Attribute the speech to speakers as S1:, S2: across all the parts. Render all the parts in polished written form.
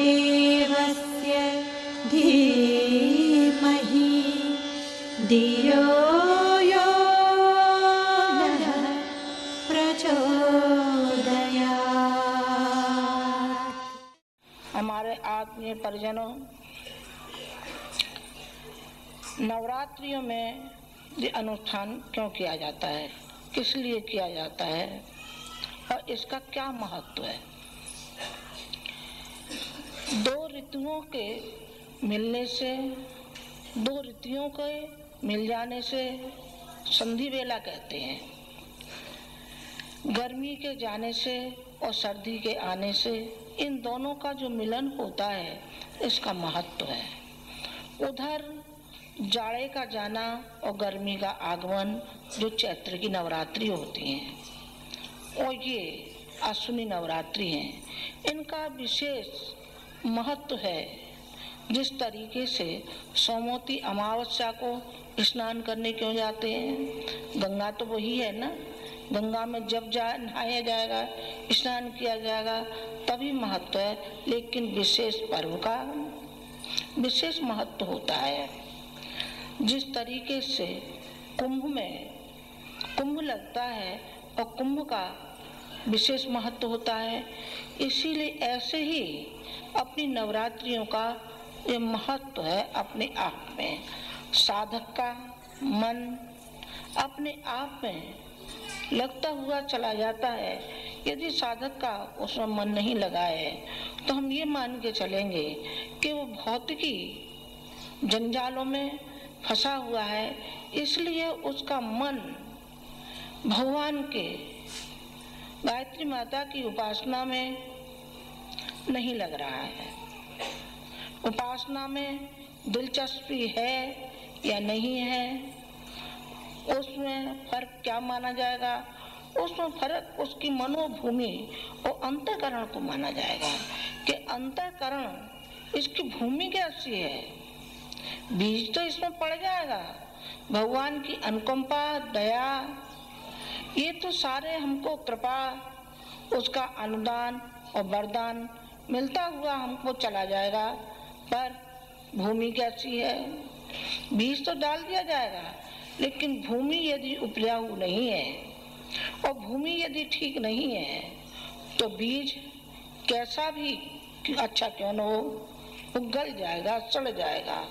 S1: देवस्य धीमहि धियो यो नः प्रचोदयात्।
S2: हमारे आत्मीय परिजनों, नवरात्रियों में ये अनुष्ठान क्यों किया जाता है, किस लिए किया जाता है और इसका क्या महत्व है। दो ऋतुओं के मिलने से, दो ऋतुओं के मिल जाने से संधि बेला कहते हैं। गर्मी के जाने से और सर्दी के आने से इन दोनों का जो मिलन होता है इसका महत्व है। उधर जाड़े का जाना और गर्मी का आगमन जो चैत्र की नवरात्रि होती हैं और ये आश्विनी नवरात्रि हैं, इनका विशेष महत्व है। जिस तरीके से सोमवती अमावस्या को स्नान करने क्यों जाते हैं, गंगा तो वही है ना, गंगा में जब नहाया जाएगा, स्नान किया जाएगा तभी महत्व है। लेकिन विशेष पर्व का विशेष महत्व होता है। जिस तरीके से कुंभ लगता है और कुंभ का विशेष महत्व होता है, इसीलिए ऐसे ही अपनी नवरात्रियों का ये महत्व है। अपने आप में साधक का मन अपने आप में लगता हुआ चला जाता है। यदि साधक का उसमें मन नहीं लगा है तो हम ये मान के चलेंगे कि वो भौतिकी जंजालों में फंसा हुआ है, इसलिए उसका मन भगवान के गायत्री माता की उपासना में नहीं लग रहा है। उपासना में दिलचस्पी है या नहीं है, उसमें फर्क क्या माना जाएगा। उसमें फर्क उसकी मनोभूमि और अंतःकरण को माना जाएगा कि अंतःकरण इसकी भूमि कैसी है। बीज तो इसमें पड़ जाएगा, भगवान की अनुकंपा, दया, ये तो सारे हमको कृपा, उसका अनुदान और वरदान मिलता हुआ हमको चला जाएगा। पर भूमि कैसी है, बीज तो डाल दिया जाएगा, लेकिन भूमि यदि उपजाऊ नहीं है और भूमि यदि ठीक नहीं है तो बीज कैसा भी अच्छा क्यों न हो, वो गल जाएगा, सड़ जाएगा,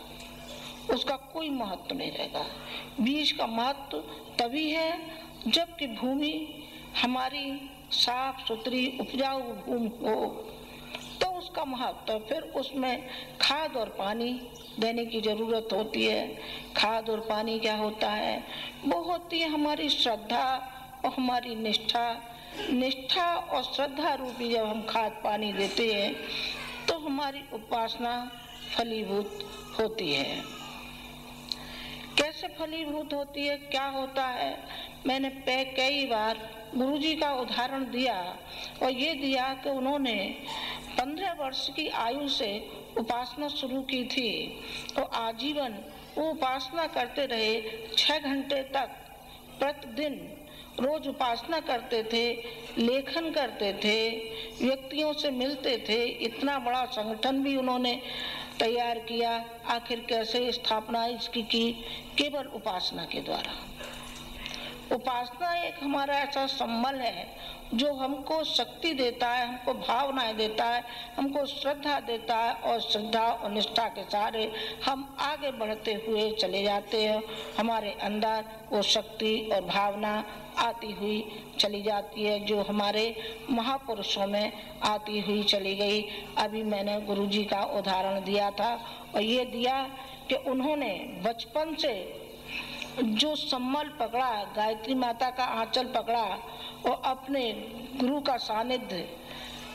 S2: उसका कोई महत्व नहीं रहेगा। बीज का महत्व तभी है जबकि भूमि हमारी साफ सुथरी उपजाऊ भूमि हो, तो उसका महत्व। फिर उसमें खाद और पानी देने की जरूरत होती है। खाद और पानी क्या होता है, वो होती है हमारी श्रद्धा और हमारी निष्ठा और श्रद्धा रूपी जब हम खाद पानी देते हैं तो हमारी उपासना फलीभूत होती है। कैसे फलीभूत होती है, क्या होता है, मैंने कई बार गुरुजी का उदाहरण दिया और ये दिया कि उन्होंने 15 वर्ष की आयु से उपासना शुरू की थी तो आजीवन वो उपासना करते रहे। 6 घंटे तक प्रतिदिन रोज उपासना करते थे, लेखन करते थे, व्यक्तियों से मिलते थे। इतना बड़ा संगठन भी उन्होंने तैयार किया। आखिर कैसे स्थापना इसकी की, केवल उपासना के द्वारा। उपासना एक हमारा ऐसा संबल है जो हमको शक्ति देता है, हमको भावनाएं देता है, हमको श्रद्धा देता है और श्रद्धा और निष्ठा के सहारे हम आगे बढ़ते हुए चले जाते हैं। हमारे अंदर वो शक्ति और भावना आती हुई चली जाती है जो हमारे महापुरुषों में आती हुई चली गई। अभी मैंने गुरुजी का उदाहरण दिया था और ये दिया कि उन्होंने बचपन से जो सम्मल पकड़ा, गायत्री माता का आंचल पकड़ा और अपने गुरु का सानिध्य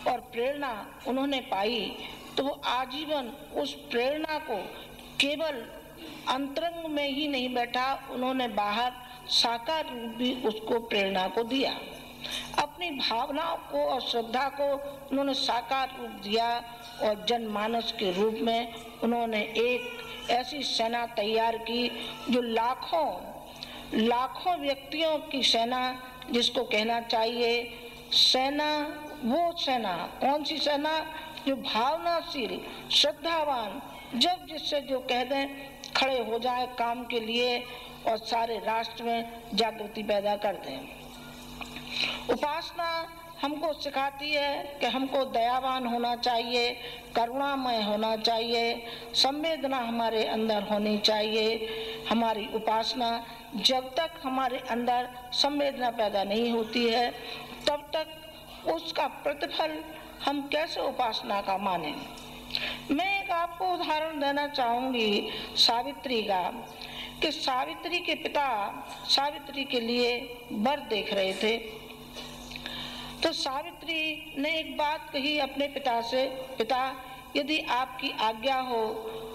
S2: और प्रेरणा उन्होंने पाई, तो वो आजीवन उस प्रेरणा को केवल अंतरंग में ही नहीं बैठा, उन्होंने बाहर साकार रूप भी उसको प्रेरणा को दिया। अपनी भावनाओं को और श्रद्धा को उन्होंने साकार रूप दिया और जनमानस के रूप में उन्होंने एक ऐसी सेना तैयार की जो लाखों व्यक्तियों की सेना, जिसको कहना चाहिए सेना, वो सेना कौन सी सेना, जो भावनाशील, श्रद्धावान, जब जिससे जो कह दें खड़े हो जाए काम के लिए और सारे राष्ट्र में जागृति पैदा कर दें। उपासना हमको सिखाती है कि हमको दयावान होना चाहिए, करुणामय होना चाहिए, संवेदना हमारे अंदर होनी चाहिए। हमारी उपासना जब तक हमारे अंदर संवेदना पैदा नहीं होती है तब तक उसका प्रतिफल हम कैसे उपासना का माने। मैं एक आपको उदाहरण देना चाहूंगी सावित्री का, कि सावित्री के पिता सावित्री के लिए वर देख रहे थे। तो सावित्री ने एक बात कही अपने पिता से, पिता यदि आपकी आज्ञा हो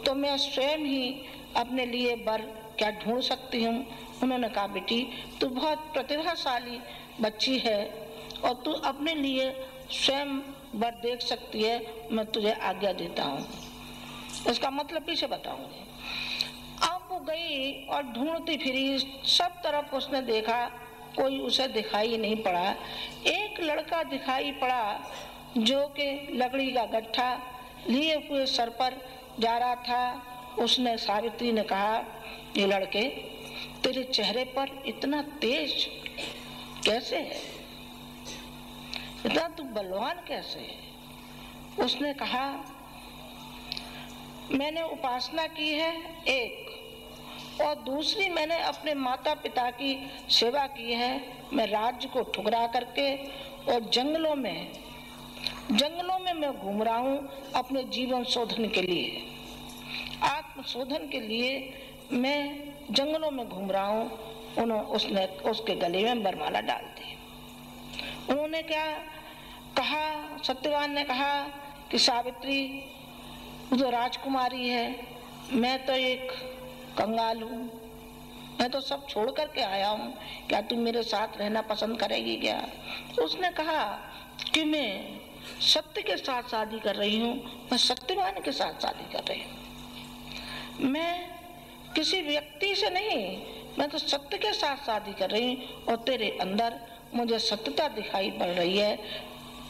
S2: तो मैं स्वयं ही अपने लिए वर क्या ढूंढ सकती हूँ। उन्होंने कहा बेटी तू बहुत प्रतिभाशाली बच्ची है और तू अपने लिए स्वयं वर देख सकती है, मैं तुझे आज्ञा देता हूँ। इसका मतलब पीछे बताऊंगी। अब वो गई और ढूंढती फिरी, सब तरफ उसने देखा, कोई उसे दिखाई नहीं पड़ा। एक लड़का दिखाई पड़ा जो कि लकड़ी का गट्ठा लिए हुए सर पर जा रहा था। उसने सावित्री ने कहा, ये लड़के तेरे चेहरे पर इतना तेज कैसे है, इतना तू बलवान कैसे है। उसने कहा मैंने उपासना की है एक, और दूसरी मैंने अपने माता पिता की सेवा की है। मैं राज्य को ठुकरा करके और जंगलों में मैं घूम रहा हूँ अपने जीवन शोधन के लिए, आत्म शोधन के लिए मैं जंगलों में घूम रहा हूँ। उसने उसके गले में वरमाला डाल दी। उन्होंने क्या कहा, सत्यवान ने कहा कि सावित्री तू तो राजकुमारी है, मैं तो एक कंगाल हूँ, मैं तो सब छोड़ करके आया हूँ, क्या तू मेरे साथ रहना पसंद करेगी क्या। उसने कहा कि मैं सत्य के साथ शादी कर रही हूँ, मैं सत्यवान के साथ शादी कर रही हूँ, मैं किसी व्यक्ति से नहीं, मैं तो सत्य के साथ शादी कर रही हूँ और तेरे अंदर मुझे सत्यता दिखाई पड़ रही है,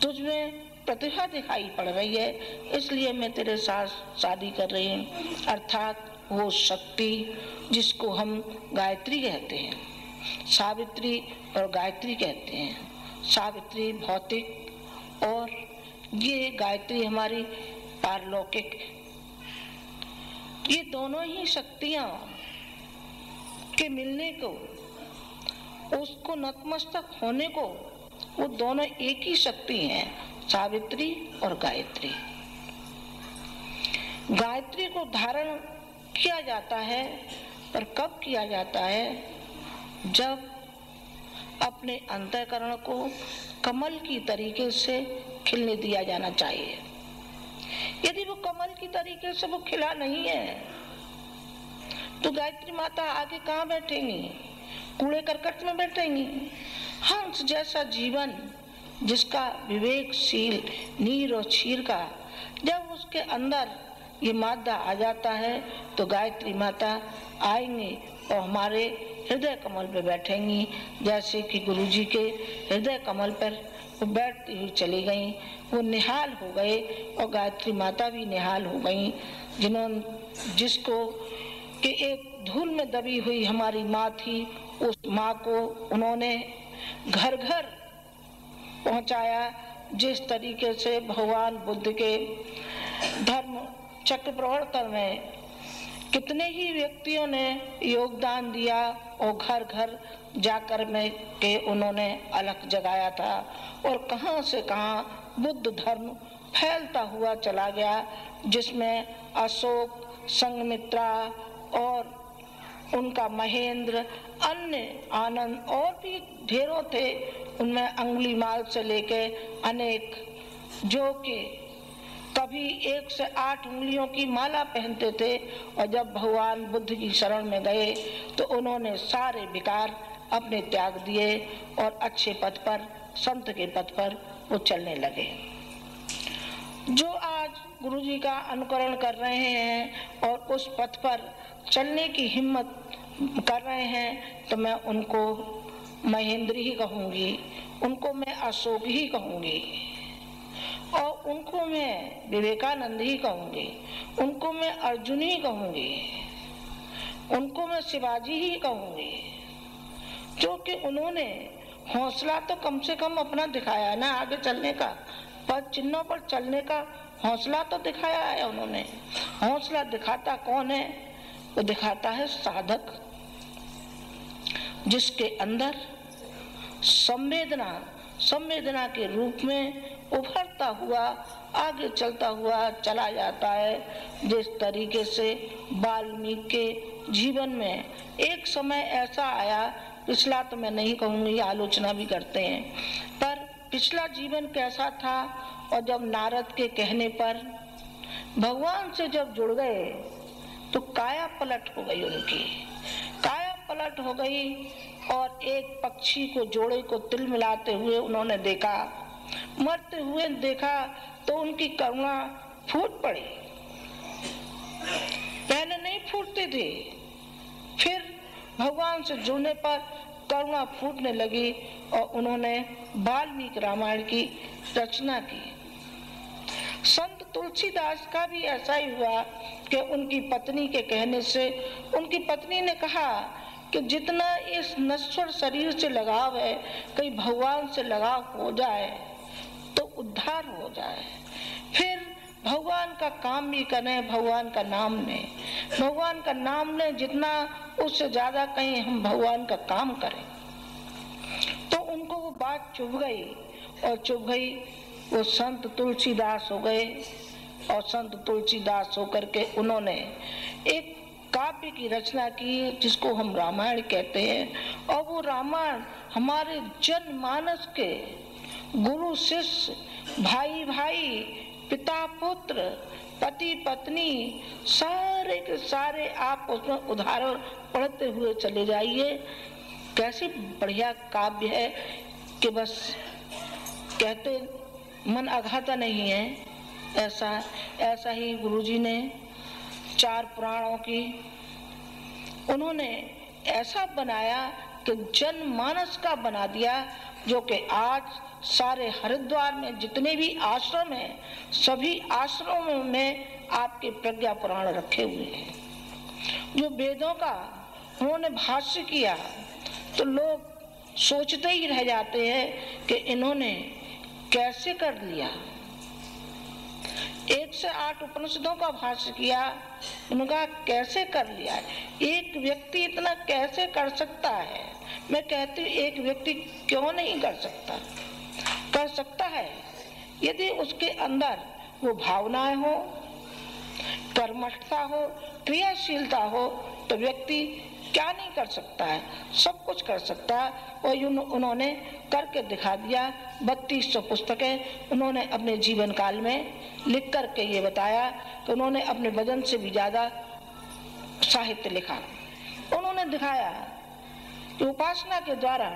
S2: तुझमें प्रतिभा दिखाई पड़ रही है, इसलिए मैं तेरे साथ शादी कर रही हूँ। अर्थात वो शक्ति जिसको हम गायत्री कहते हैं, सावित्री और गायत्री कहते हैं। सावित्री भौतिक और ये गायत्री हमारी पारलौकिक, ये दोनों ही शक्तियां के मिलने को, उसको नतमस्तक होने को, वो दोनों एक ही शक्ति हैं, सावित्री और गायत्री। गायत्री को धारण किया जाता है, पर कब किया जाता है, जब अपने अंतःकरण को कमल की तरीके से खिलने दिया जाना चाहिए। यदि वो कमल की तरीके से वो खिला नहीं है तो गायत्री माता आगे कहाँ बैठेंगी, कूड़े करकट में बैठेंगी। हंस जैसा जीवन जिसका विवेकशील नीर और क्षीर का, जब उसके अंदर ये मादा आ जाता है तो गायत्री माता आएंगे और हमारे हृदय कमल पे बैठेंगी। जैसे कि गुरुजी के हृदय कमल पर वो बैठती हुई चली गई, वो निहाल हो गए और गायत्री माता भी निहाल हो गई, जिसको कि एक धूल में दबी हुई हमारी माँ थी, उस माँ को उन्होंने घर घर पहुंचाया। जिस तरीके से भगवान बुद्ध के धर्म चक्र प्रवर्तन में कितने ही व्यक्तियों ने योगदान दिया और घर घर जाकर में के उन्होंने अलख जगाया था, और कहां से कहां बुद्ध धर्म फैलता हुआ चला गया, जिसमें अशोक, संघमित्रा और उनका महेंद्र, अन्य आनंद और भी ढेरों थे। उनमें अंगुलीमाल से लेके अनेक, जो कि कभी 1 से 8 उंगलियों की माला पहनते थे, और जब भगवान बुद्ध की शरण में गए तो उन्होंने सारे विकार अपने त्याग दिए और अच्छे पथ पर, संत के पथ पर वो चलने लगे। जो आज गुरुजी का अनुकरण कर रहे हैं और उस पथ पर चलने की हिम्मत कर रहे हैं, तो मैं उनको महेंद्र ही कहूंगी, उनको मैं अशोक ही कहूंगी। और उनको मैं विवेकानंद ही कहूंगी, उनको मैं अर्जुन ही कहूंगी, उनको मैं शिवाजी ही कहूंगी, क्योंकि उन्होंने हौसला तो कम से कम अपना दिखाया ना, आगे चलने का, पद चिन्हों पर चलने का हौसला तो दिखाया है उन्होंने। हौसला दिखाता कौन है? वो दिखाता है साधक, जिसके अंदर संवेदना के रूप में उभरता हुआ आगे चलता हुआ चला जाता है। जिस तरीके से वाल्मीकि के जीवन में एक समय ऐसा आया, पिछला तो मैं नहीं कहूंगी, आलोचना भी करते हैं, पर पिछला जीवन कैसा था, और जब नारद के कहने पर भगवान से जब जुड़ गए तो काया पलट हो गई, उनकी काया पलट हो गई, और एक पक्षी को, जोड़े को तिल मिलाते हुए उन्होंने देखा, मरते हुए देखा, तो उनकी करुणा फूट पड़ी। पहले नहीं फूटती थी, फिर भगवान से जुड़ने पर करुणा फूटने लगी और उन्होंने वाल्मीकि रामायण की रचना की। संत तुलसीदास का भी ऐसा ही हुआ कि उनकी पत्नी के कहने से, उनकी पत्नी ने कहा कि जितना इस नश्वर शरीर से लगाव है, कहीं भगवान से लगाव हो जाए तो उद्धार हो जाए। फिर भगवान का काम भी करें, भगवान का नाम लें, भगवान का नाम लें जितना, उससे ज्यादा कहीं हम भगवान का काम करें। तो उनको वो बात चुभ गई, और चुभ गई, वो संत तुलसीदास हो गए, और संत तुलसीदास होकर के उन्होंने एक काव्य की रचना की जिसको हम रामायण कहते हैं। और वो रामायण हमारे जनमानस के गुरु शिष्य, भाई भाई, पिता पुत्र, पति पत्नी, सारे के सारे आप उसमें उदाहरण पढ़ते हुए चले जाइए। कैसी बढ़िया काव्य है कि बस कहते मन अघाता नहीं है। ऐसा ही गुरुजी ने 4 पुराणों की उन्होंने ऐसा बनाया कि जनमानस का बना दिया, जो कि आज सारे हरिद्वार में जितने भी आश्रम हैं, सभी आश्रमों में आपके प्रज्ञा पुराण रखे हुए हैं। जो वेदों का उन्होंने भाष्य किया, तो लोग सोचते ही रह जाते हैं कि इन्होंने कैसे कर लिया। 1 से 8 उपनिषदों का भाष्य किया, उनका कैसे कर लिया। एक व्यक्ति इतना कैसे कर सकता है? मैं कहती हूँ एक व्यक्ति क्यों नहीं कर सकता? कर सकता है यदि उसके अंदर वो भावनाएं हो, कर्मठता हो, क्रियाशीलता हो, तो व्यक्ति क्या नहीं कर सकता है? सब कुछ कर सकता है। और उन्होंने करके दिखा दिया। 3200 पुस्तकें उन्होंने अपने जीवन काल में लिख करके ये बताया कि उन्होंने अपने वजन से भी ज्यादा साहित्य लिखा। उन्होंने दिखाया कि उपासना के द्वारा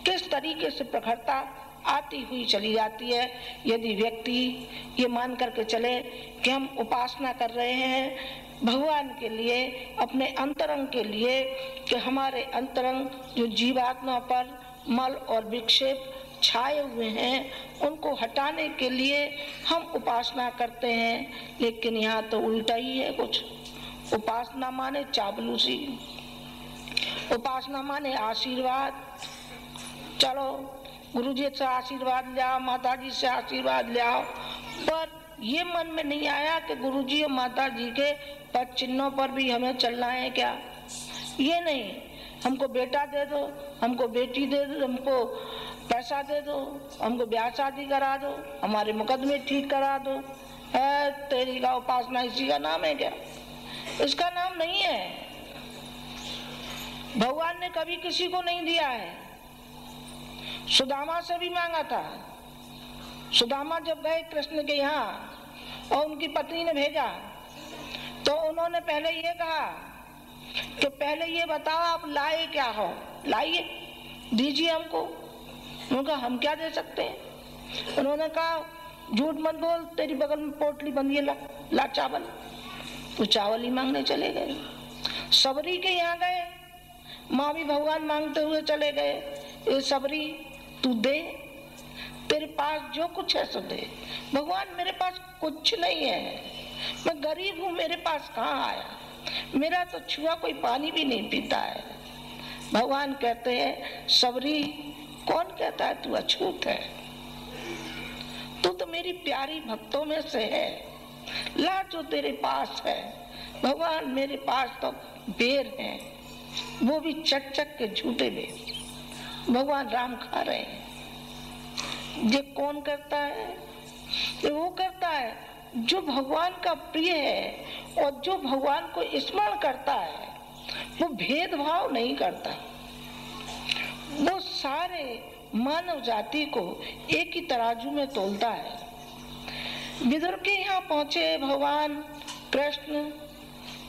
S2: किस तरीके से प्रखरता आती हुई चली जाती है। यदि व्यक्ति ये मान करके चले कि हम उपासना कर रहे हैं भगवान के लिए, अपने अंतरंग के लिए, कि हमारे अंतरंग जो जीवात्मा पर मल और विक्षेप छाए हुए हैं उनको हटाने के लिए हम उपासना करते हैं। लेकिन यहाँ तो उल्टा ही है कुछ। उपासना माने चापलूसी, उपासना माने आशीर्वाद। चलो गुरुजी से आशीर्वाद ले आओ, माता जी से आशीर्वाद ले आओ, पर ये मन में नहीं आया कि गुरुजी और माता जी के पद चिन्हों पर भी हमें चलना है क्या? ये नहीं, हमको बेटा दे दो, हमको बेटी दे दो, हमको पैसा दे दो, हमको ब्याह शादी करा दो, हमारे मुकदमे ठीक करा दो। है तेरी का उपासना इसी का नाम है क्या? इसका नाम नहीं है। भगवान ने कभी किसी को नहीं दिया है। सुदामा से भी मांगा था। सुदामा जब गए कृष्ण के यहाँ और उनकी पत्नी ने भेजा, तो उन्होंने पहले ये कहा कि पहले ये बताओ आप लाए क्या हो, लाइए दीजिए हमको। उन्होंने कहा हम क्या दे सकते हैं? उन्होंने कहा झूठ मत बोल, तेरी बगल में पोटली बंधी है, ला चावल। तो चावल ही मांगने चले गए। सबरी के यहाँ गए, माँ भी भगवान मांगते हुए चले गए। ये सबरी तू दे, तेरे पास जो कुछ है सो दे। भगवान मेरे पास कुछ नहीं है, मैं गरीब हूँ, मेरे पास कहाँ आया, मेरा तो छुआ कोई पानी भी नहीं पीता है। भगवान कहते हैं सबरी कौन कहता है तू अछूत है, तू तो मेरी प्यारी भक्तों में से है, ला जो तेरे पास है। भगवान मेरे पास तो बेर है, वो भी चक चक के झूठे बेर भगवान राम खा रहे हैं। ये कौन करता है? ये वो करता है जो भगवान का प्रिय है और जो भगवान को स्मरण करता है, वो भेदभाव नहीं करता, वो सारे मानव जाति को एक ही तराजू में तोलता है। विदुर के यहाँ पहुंचे भगवान कृष्ण,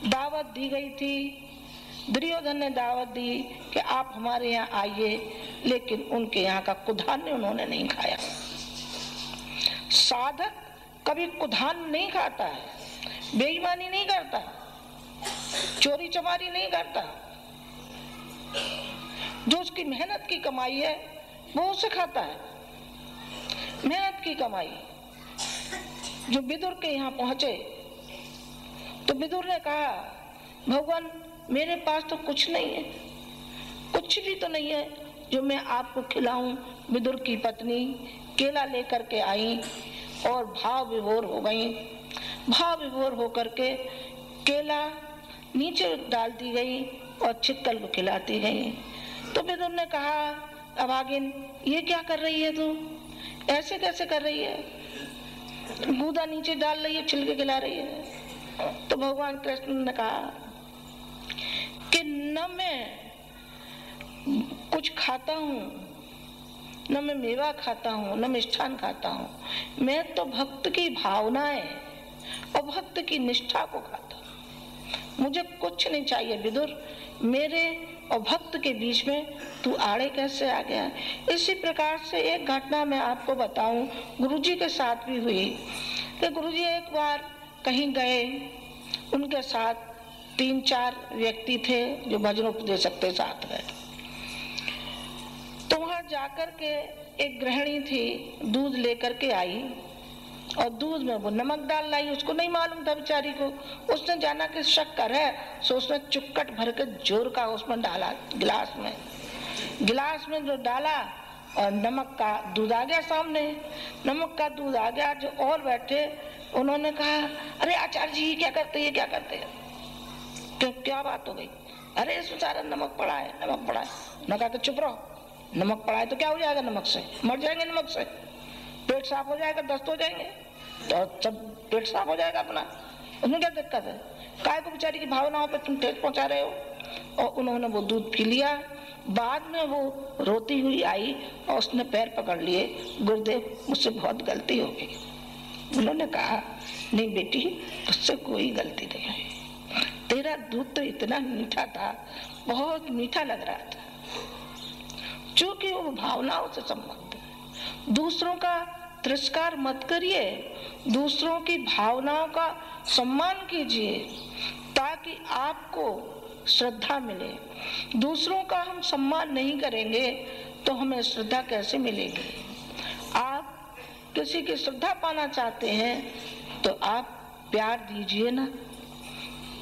S2: दावत दी गई थी, दुर्योधन ने दावत दी कि आप हमारे यहाँ आइए, लेकिन उनके यहाँ का कुधान्य उन्होंने नहीं खाया। साधक कभी कुधान्य नहीं खाता है, बेईमानी नहीं करता, चोरी चमारी नहीं करता, जो उसकी मेहनत की कमाई है वो उसे खाता है, मेहनत की कमाई। जो विदुर के यहाँ पहुंचे तो विदुर ने कहा भगवान मेरे पास तो कुछ नहीं है, कुछ भी तो नहीं है जो मैं आपको खिलाऊं। विदुर की पत्नी केला लेकर के आई और भाव विभोर हो गई। भाव विभोर होकर के केला नीचे डाल दी गई और छिक्कल को खिलाती गई। तो विदुर ने कहा अभागिन ये क्या कर रही है तू, ऐसे कैसे कर रही है, गूदा नीचे डाल रही है, छिलके खिला रही है। तो भगवान कृष्ण ने कहा कि न मैं कुछ खाता हूँ, न मैं मेवा खाता हूँ, न मिष्ठान खाता हूँ, मैं तो भक्त की भावनाएं और भक्त की निष्ठा को खाता हूँ, मुझे कुछ नहीं चाहिए। विदुर मेरे और भक्त के बीच में तू आड़े कैसे आ गया? इसी प्रकार से एक घटना मैं आपको बताऊं, गुरुजी के साथ भी हुई कि गुरुजी एक बार कहीं गए, उनके साथ 3-4 व्यक्ति थे जो भजन उपदेशक के साथ गए। तो वहां जाकर के एक गृहिणी थी, दूध लेकर के आई और दूध में वो नमक डाल लाई। उसको नहीं मालूम था बेचारी को, उसने जाना कि शक्कर है, सो उसने चुक्कट भर के जोर का उसमें डाला गिलास में जो डाला और नमक का दूध आ गया सामने। नमक का दूध आ गया, जो और बैठे उन्होंने कहा अरे आचार्य जी क्या करते हैं, क्या करते हैं, क्या बात हो गई? अरे इसमें सारा नमक पड़ा है, नमक पड़ा है। न कहा कि चुप रहो, नमक पड़ा है तो क्या हो जाएगा, नमक से मर जाएंगे, नमक से पेट साफ हो जाएगा, दस्त हो जाएंगे, तो सब पेट साफ हो जाएगा अपना, उसमें क्या दिक्कत है? काय को बेचारी की भावनाओं पे तुम ठेस पहुंचा रहे हो। और उन्होंने वो दूध पी लिया। बाद में वो रोती हुई आई और उसने पैर पकड़ लिए, गुरुदेव मुझसे बहुत गलती हो गई। उन्होंने कहा नहीं बेटी, उससे कोई गलती नहीं है, तेरा दूध तो इतना मीठा था, बहुत मीठा लग रहा था, क्योंकि वो भावनाओं से संबंध है। दूसरों का तिरस्कार मत करिए, दूसरों की भावनाओं का सम्मान कीजिए ताकि आपको श्रद्धा मिले। दूसरों का हम सम्मान नहीं करेंगे तो हमें श्रद्धा कैसे मिलेगी? आप किसी की श्रद्धा पाना चाहते हैं तो आप प्यार दीजिए ना।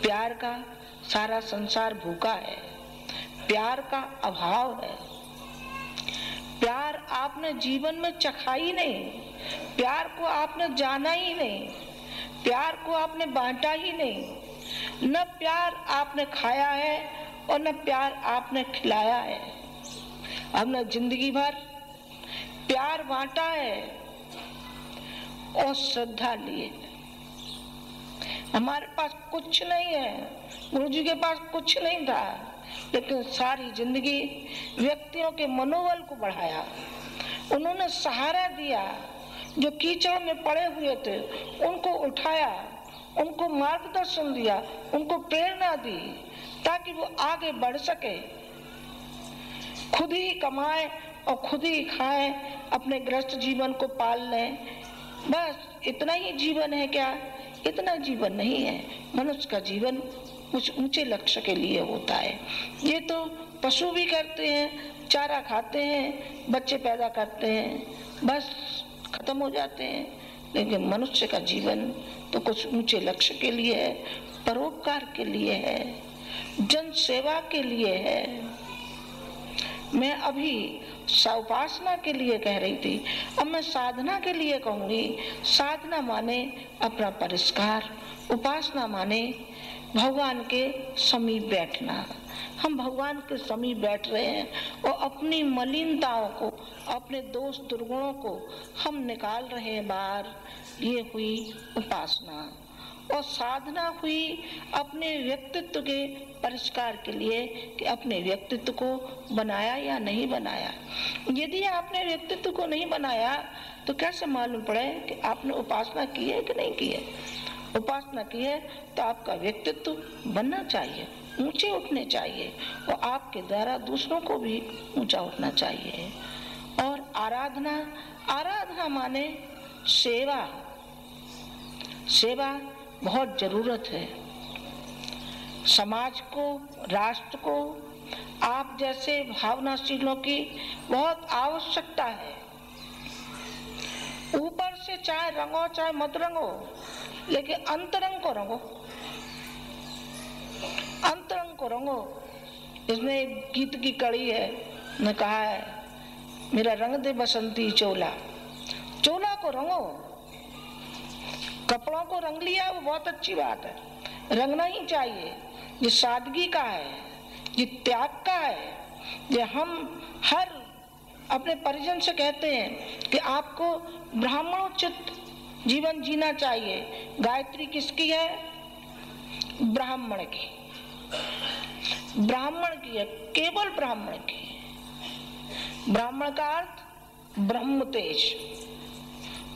S2: प्यार का सारा संसार भूखा है, प्यार का अभाव है। प्यार आपने जीवन में चखा ही नहीं, प्यार को आपने जाना ही नहीं, प्यार को आपने बांटा ही नहीं। न प्यार आपने खाया है और न प्यार आपने खिलाया है। हमने जिंदगी भर प्यार बांटा है और श्रद्धा लिए। हमारे पास कुछ नहीं है, गुरुजी के पास कुछ नहीं था, लेकिन सारी जिंदगी व्यक्तियों के मनोबल को बढ़ाया। उन्होंने सहारा दिया, जो कीचड़ में पड़े हुए थे उनको उठाया, उनको मार्गदर्शन दिया, उनको प्रेरणा दी ताकि वो आगे बढ़ सके, खुद ही कमाए और खुद ही खाए, अपने गृहस्थ जीवन को पाल लें। बस इतना ही जीवन है क्या? इतना जीवन नहीं है। मनुष्य का जीवन कुछ ऊंचे लक्ष्य के लिए होता है। ये तो पशु भी करते हैं, चारा खाते हैं, बच्चे पैदा करते हैं, बस खत्म हो जाते हैं। लेकिन मनुष्य का जीवन तो कुछ ऊंचे लक्ष्य के लिए है, परोपकार के लिए है, जन सेवा के लिए है। मैं अभी उपासना के लिए कह रही थी, अब मैं साधना के लिए कहूंगी। साधना माने अपना परिष्कार, उपासना माने भगवान के समीप बैठना। हम भगवान के समीप बैठ रहे हैं और अपनी मलिनताओं को, अपने दोष दुर्गुणों को हम निकाल रहे हैं बाहर। ये हुई उपासना। और साधना हुई अपने व्यक्तित्व के परिष्कार के लिए कि अपने व्यक्तित्व को बनाया या नहीं बनाया। यदि आपने व्यक्तित्व को नहीं बनाया तो कैसे मालूम पड़े कि आपने उपासना की है कि नहीं की है। उपासना की है तो आपका व्यक्तित्व बनना चाहिए, ऊंचे उठने चाहिए और आपके द्वारा दूसरों को भी ऊंचा उठना चाहिए। और आराधना, आराधना माने सेवा। सेवा बहुत जरूरत है समाज को, राष्ट्र को, आप जैसे भावनाशीलों की बहुत आवश्यकता है। ऊपर से चाहे रंगो चाहे मत रंगो, लेकिन अंतरंग को रंगो, अंतरंग को रंगो। इसमें एक गीत की कड़ी है, ने कहा है, मेरा रंग दे बसंती चोला। चोला को रंगो, कपड़ों को रंग लिया वो बहुत अच्छी बात है, रंगना ही चाहिए। ये सादगी का है, ये त्याग का है। ये हम हर अपने परिजन से कहते हैं कि आपको ब्राह्मणोचित जीवन जीना चाहिए। गायत्री किसकी है? ब्राह्मण की, ब्राह्मण की है, केवल ब्राह्मण की। ब्राह्मण का अर्थ ब्रह्म तेज।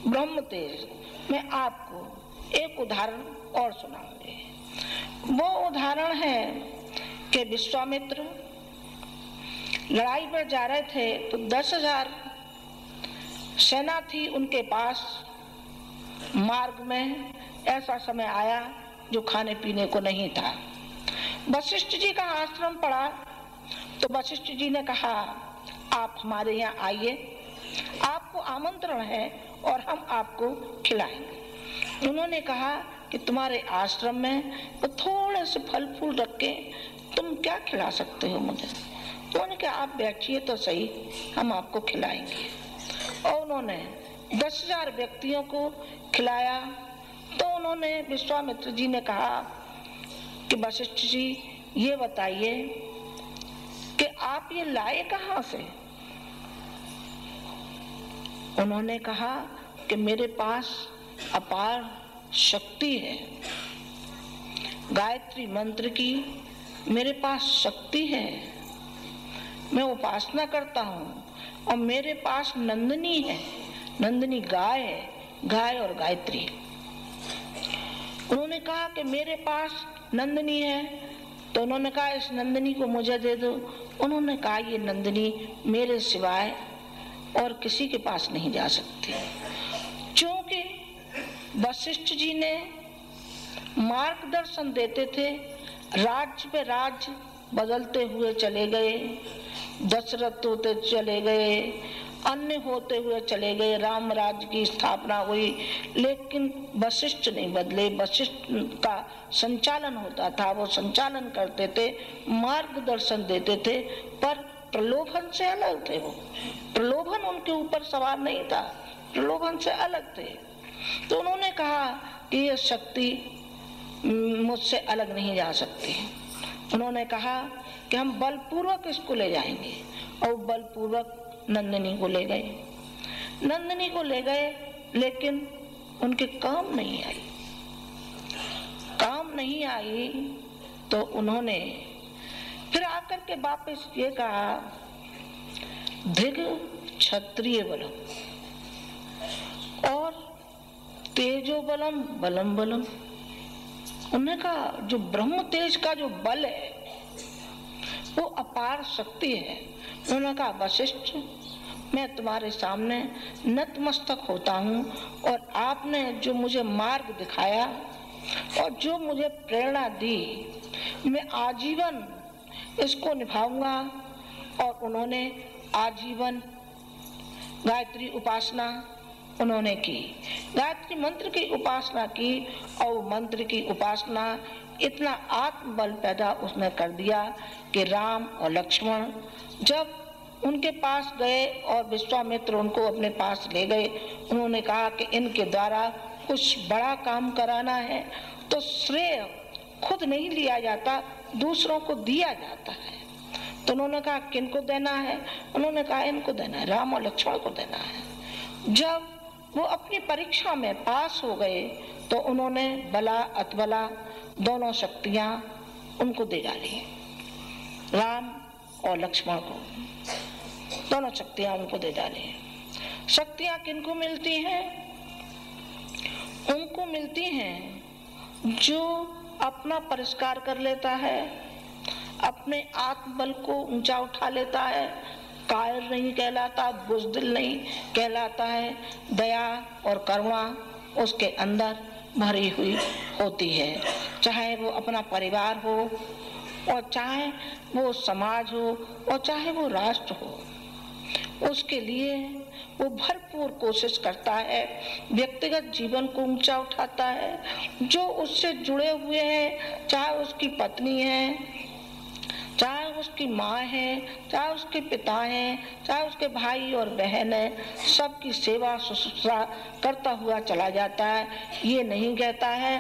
S2: ब्रह्म तेज। मैं आपको एक उदाहरण और सुनाऊंगी। वो उदाहरण है कि विश्वामित्र लड़ाई पर जा रहे थे तो 10,000 सेना थी उनके पास। मार्ग में ऐसा समय आया जो खाने पीने को नहीं था। वशिष्ठ जी का आश्रम पड़ा तो वशिष्ठ जी ने कहा, आप हमारे यहाँ आइए, आपको आमंत्रण है और हम आपको खिलाएंगे। उन्होंने कहा कि तुम्हारे आश्रम में तो थोड़े से फल फूल रख के तुम क्या खिला सकते हो मुझे। तो उन्होंने कहा, आप बैठिए तो सही, हम आपको खिलाएंगे। और उन्होंने 10,000 व्यक्तियों को खिलाया। तो उन्होंने विश्वामित्र जी ने कहा कि वशिष्ठ जी ये बताइए कि आप ये लाए कहाँ से। उन्होंने कहा कि मेरे पास अपार शक्ति है, गायत्री मंत्र की मेरे पास शक्ति है। मैं उपासना करता हूँ और मेरे पास नंदिनी है, नंदिनी गाय है, गाय और गायत्री। उन्होंने कहा कि मेरे पास नंदिनी है। तो उन्होंने कहा, इस नंदिनी को मुझे दे दो। उन्होंने कहा, ये नंदिनी मेरे सिवाय और किसी के पास नहीं जा सकती। क्योंकि वशिष्ठ जी ने मार्गदर्शन देते थे, राज्य पे राज्य बदलते हुए चले गए, दशरथ होते चले गए, अन्य होते हुए चले गए, राम राज्य की स्थापना हुई, लेकिन वशिष्ठ नहीं बदले। वशिष्ठ का संचालन होता था, वो संचालन करते थे, मार्गदर्शन देते थे, पर प्रलोभन से अलग थे। वो प्रलोभन उनके ऊपर सवार नहीं था, प्रलोभन से अलग थे। तो उन्होंने कहा कि ये शक्ति मुझसे अलग नहीं जा सकती। उन्होंने कहा कि हम बलपूर्वक इसको ले जाएंगे और बलपूर्वक नंदिनी को ले गए। नंदिनी को ले गए, लेकिन उनके काम नहीं आई। काम नहीं आई तो उन्होंने फिर आकर के वापस ये कहा, धिग क्षत्रिय बलम और तेजो बलम बलम बलम। उन्होंने कहा, जो ब्रह्म तेज का जो बल है वो अपार शक्ति है। उन्होंने कहा, वशिष्ठ मैं तुम्हारे सामने नतमस्तक होता हूँ और आपने जो मुझे मार्ग दिखाया और जो मुझे प्रेरणा दी, मैं आजीवन इसको निभाऊंगा और उन्होंने आजीवन गायत्री उपासना उन्होंने की, गायत्री मंत्र की उपासना की और मंत्र की उपासना इतना आत्मबल पैदा उसने कर दिया कि राम और लक्ष्मण जब उनके पास गए और विश्वामित्र उनको अपने पास ले गए, उन्होंने कहा कि इनके द्वारा कुछ बड़ा काम कराना है तो श्रेय खुद नहीं लिया जाता, दूसरों को दिया जाता है। तो उन्होंने कहा किनको देना है? उन्होंने कहा इनको देना है, राम और लक्ष्मण को देना है। जब वो अपनी परीक्षा में पास हो गए तो उन्होंने बला अतबला दोनों शक्तियां उनको दे डाली, राम और लक्ष्मण को दोनों शक्तियां उनको दे डाली। शक्तियां किनको मिलती हैं? उनको मिलती हैं जो अपना परिष्कार कर लेता है, अपने आत्मबल को ऊंचा उठा लेता है, कायर नहीं कहलाता, बुज़दिल नहीं कहलाता है, दया और करुणा उसके अंदर भरी हुई होती है। चाहे वो अपना परिवार हो और चाहे वो समाज हो और चाहे वो राष्ट्र हो, उसके लिए वो भरपूर कोशिश करता है, व्यक्तिगत जीवन को ऊंचा उठाता है। जो उससे जुड़े हुए हैं, चाहे उसकी पत्नी है, चाहे उसकी माँ है, चाहे उसके पिता हैं, चाहे उसके भाई और बहन है, सबकी सेवा शुश्रूषा करता हुआ चला जाता है। ये नहीं कहता है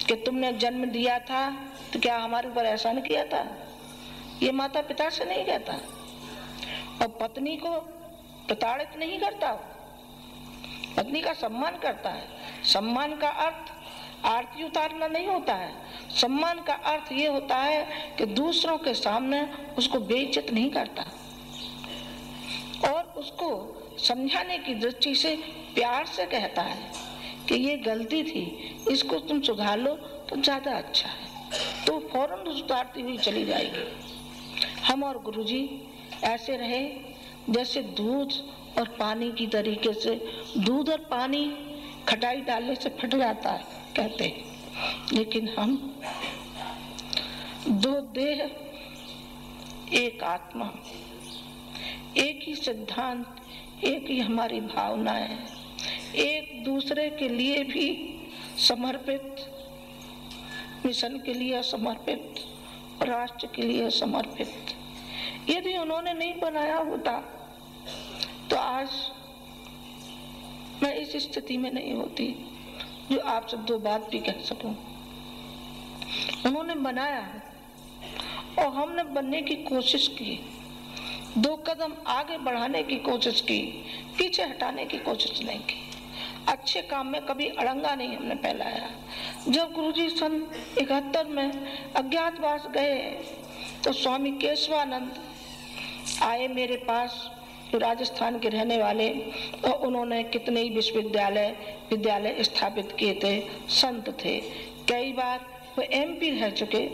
S2: कि तुमने जन्म दिया था तो क्या हमारे ऊपर एहसान किया था, ये माता पिता से नहीं कहता। और पत्नी को प्रताड़ित नहीं करता, पत्नी का सम्मान करता है। सम्मान का अर्थ आरती उतारना नहीं होता है, सम्मान का अर्थ ये होता है कि दूसरों के सामने उसको बेइज्जत नहीं करता और उसको समझाने की दृष्टि से प्यार से कहता है कि ये गलती थी, इसको तुम सुधार लो तो ज्यादा अच्छा है, तो फौरन सुधारती हुई चली जाएगी। हम और गुरुजी ऐसे रहे जैसे दूध और पानी की तरीके से। दूध और पानी खटाई डालने से फट जाता है कहते हैं, लेकिन हम दो देह एक आत्मा, एक ही सिद्धांत, एक ही हमारी भावनाएं, एक दूसरे के लिए भी समर्पित, मिशन के लिए समर्पित, राष्ट्र के लिए समर्पित। यदि उन्होंने नहीं बनाया होता तो आज मैं इस स्थिति में नहीं होती जो आपसे दो बात भी कह सकूं। उन्होंने बनाया और हमने बनने की कोशिश की, दो कदम आगे बढ़ाने की कोशिश की, पीछे हटाने की कोशिश नहीं की। अच्छे काम में कभी अड़ंगा नहीं हमने फैलाया। जब गुरुजी सन 71 में अज्ञातवास गए तो स्वामी केशवानंद आए मेरे पास, जो राजस्थान के रहने वाले, और उन्होंने कितने ही विद्यालय स्थापित किए थे, संत थे, कई बार वो MP रह चुके।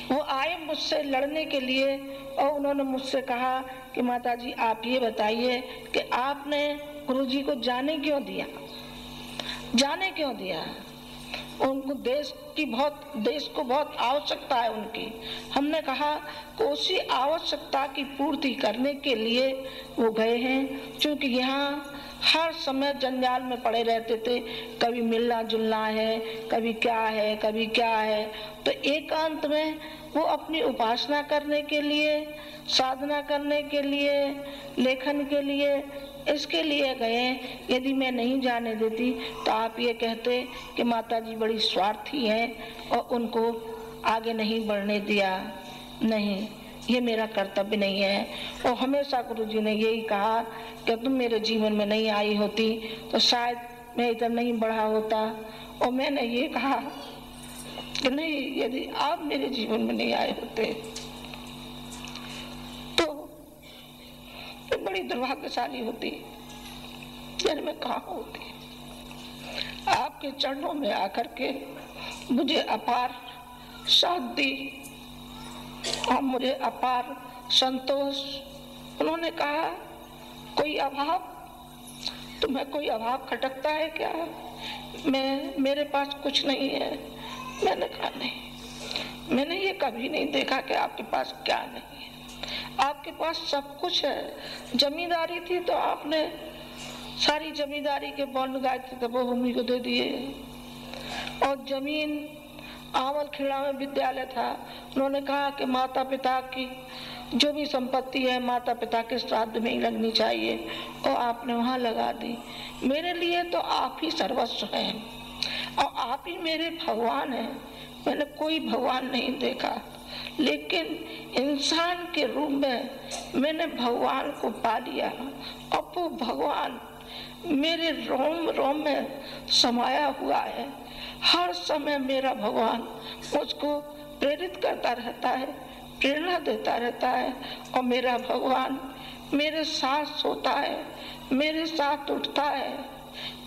S2: वो आए मुझसे लड़ने के लिए और उन्होंने मुझसे कहा कि माता जी आप ये बताइए कि आपने गुरुजी को जाने क्यों दिया, जाने क्यों दिया? उनको देश को बहुत आवश्यकता है उनकी। हमने कहा कि उसी आवश्यकता की पूर्ति करने के लिए वो गए हैं, क्योंकि यहाँ हर समय जंजाल में पड़े रहते थे, कभी मिलना जुलना है, कभी क्या है, कभी क्या है। तो एकांत में वो अपनी उपासना करने के लिए, साधना करने के लिए, लेखन के लिए, इसके लिए गए। यदि मैं नहीं जाने देती तो आप ये कहते कि माता जी बड़ी स्वार्थी हैं और उनको आगे नहीं बढ़ने दिया। नहीं, ये मेरा कर्तव्य नहीं है। और हमेशा गुरुजी ने यही कहा कि तुम मेरे जीवन में नहीं आई होती तो शायद मैं इधर नहीं बढ़ा होता। और मैंने ये कहा कि नहीं, यदि आप मेरे जीवन में नहीं आए होते तो बड़ी दुर्भाग्यशाली होती, यानी मैं कहाँ होती। आपके चरणों में आकर के मुझे अपार शांति और मुझे अपार संतोष। उन्होंने कहा कोई अभाव, तुम्हें कोई अभाव खटकता है क्या? मेरे पास कुछ नहीं है। मैंने कहा नहीं, मैंने ये कभी नहीं देखा कि आपके पास क्या नहीं है। आपके पास सब कुछ है। जमींदारी थी तो आपने सारी जमींदारी के बॉन्ड गायत्री तपोभूमि को दे दिए, और जमीन आंवल खेड़ा में विद्यालय था, उन्होंने कहा कि माता पिता की जो भी संपत्ति है माता पिता के श्राद्ध में ही लगनी चाहिए, और आपने वहां लगा दी। मेरे लिए तो आप ही सर्वस्व हैं और आप ही मेरे भगवान हैं। मैंने कोई भगवान नहीं देखा, लेकिन इंसान के रूप में मैंने भगवान को पा लिया। अब वो भगवान मेरे रोम रोम में समाया हुआ है। हर समय मेरा भगवान मुझको प्रेरित करता रहता है, प्रेरणा देता रहता है, और मेरा भगवान मेरे साथ सोता है, मेरे साथ उठता है,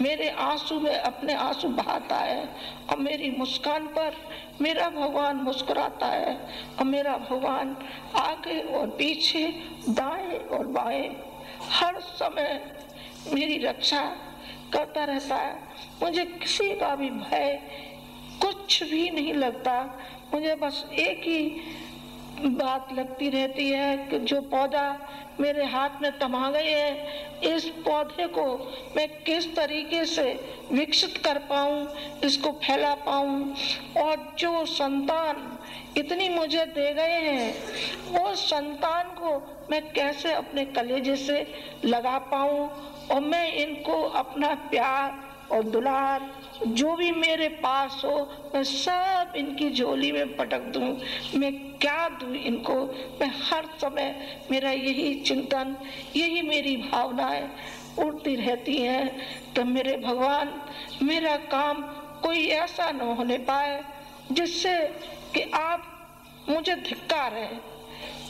S2: मेरे आंसू में अपने आंसू बहाता है, और मेरी मुस्कान पर मेरा भगवान मुस्कुराता है, और मेरा भगवान आगे और पीछे, दाएं और बाएं हर समय मेरी रक्षा करता रहता है। मुझे किसी का भी भय कुछ भी नहीं लगता। मुझे बस एक ही बात लगती रहती है कि जो पौधा मेरे हाथ में तमा गए है, इस पौधे को मैं किस तरीके से विकसित कर पाऊं, इसको फैला पाऊं, और जो संतान इतनी मुझे दे गए हैं उस संतान को मैं कैसे अपने कलेजे से लगा पाऊं, और मैं इनको अपना प्यार और दुलार जो भी मेरे पास हो मैं सब इनकी झोली में पटक दूं। मैं क्या दूं इनको, मैं हर समय मेरा यही चिंतन, यही मेरी भावनाएं उड़ती रहती हैं कि मेरे भगवान मेरा काम कोई ऐसा न होने पाए जिससे कि आप मुझे धिक्कारें,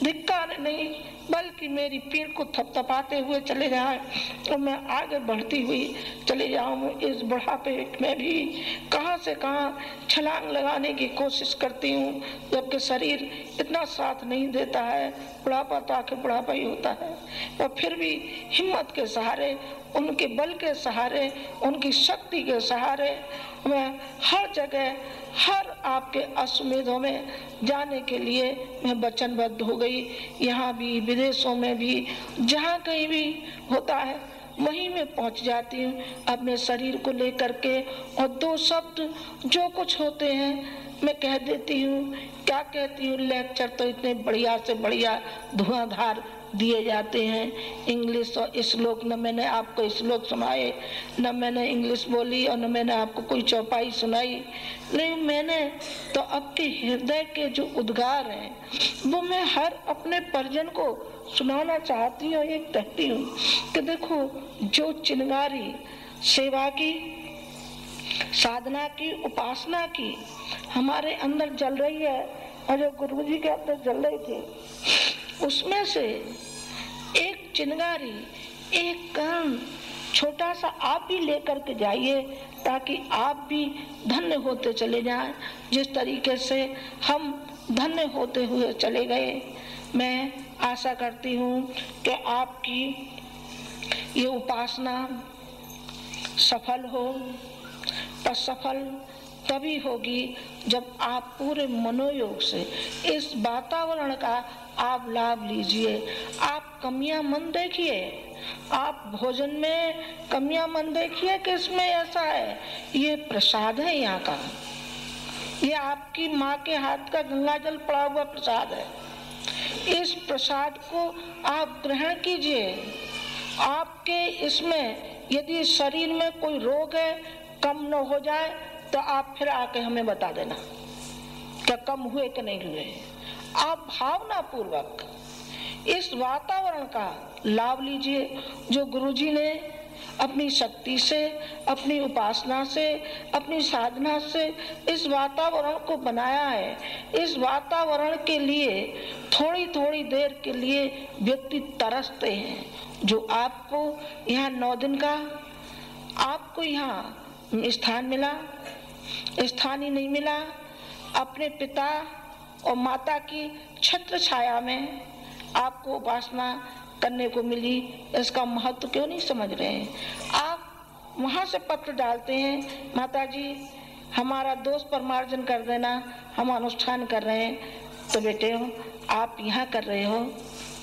S2: धिक्कार नहीं बल्कि मेरी पीठ को थपथपाते हुए चले जाएं और मैं आगे बढ़ती हुई चले जाऊं। इस बुढ़ापे में भी कहां से कहां छलांग लगाने की कोशिश करती हूँ, जबकि शरीर इतना साथ नहीं देता है। बुढ़ापा तो आखिर बुढ़ापा ही होता है, और फिर भी हिम्मत के सहारे, उनके बल के सहारे, उनकी शक्ति के सहारे मैं हर जगह, हर आपके अश्वमेधों में जाने के लिए मैं वचनबद्ध हो गई। यहाँ भी, विदेशों में भी, जहाँ कहीं भी होता है वहीं मैं पहुँच जाती हूँ अपने शरीर को लेकर के, और दो शब्द जो कुछ होते हैं मैं कह देती हूँ। क्या कहती हूँ, लेक्चर तो इतने बढ़िया से बढ़िया धुआंधार दिए जाते हैं। इंग्लिश और श्लोक, न मैंने आपको श्लोक सुनाए, न मैंने इंग्लिश बोली, और न मैंने आपको कोई चौपाई सुनाई, लेकिन मैंने तो आपके हृदय के जो उद्गार हैं वो मैं हर अपने परिजन को सुनाना चाहती हूँ। ये कहती हूँ कि देखो, जो चिंगारी सेवा की, साधना की, उपासना की हमारे अंदर जल रही है, और जो गुरु जी के अंदर जल रही थी, उसमें से एक चिंगारी, एक कण छोटा सा आप भी लेकर के जाइए, ताकि आप भी धन्य होते चले जाएं जिस तरीके से हम धन्य होते हुए चले गए। मैं आशा करती हूँ कि आपकी ये उपासना सफल हो, पर सफल तभी होगी जब आप पूरे मनोयोग से इस वातावरण का आप लाभ लीजिए। आप कमियां मन देखिए, आप भोजन में कमियां मन देखिए कि इसमें ऐसा है, ये प्रसाद है यहाँ का, ये आपकी माँ के हाथ का गंगा जल पड़ा हुआ प्रसाद है। इस प्रसाद को आप ग्रहण कीजिए। आपके इसमें यदि शरीर में कोई रोग है, कम न हो जाए तो आप फिर आके हमें बता देना क्या कम हुए कि नहीं हुए। आप भावना पूर्वक इस वातावरण का लाभ लीजिए जो गुरुजी ने अपनी शक्ति से, अपनी उपासना से, अपनी साधना से इस वातावरण को बनाया है। इस वातावरण के लिए थोड़ी थोड़ी देर के लिए व्यक्ति तरसते हैं। जो आपको यहाँ 9 दिन का आपको यहाँ स्थान मिला, स्थान ही नहीं मिला, अपने पिता और माता की छत्र छाया में आपको उपासना करने को मिली, इसका महत्व क्यों नहीं समझ रहे हैं। आप वहां से पत्र डालते हैं, माता जी हमारा दोष परमार्जन कर देना, हम अनुष्ठान कर रहे हैं। तो बेटे हो, आप यहाँ कर रहे हो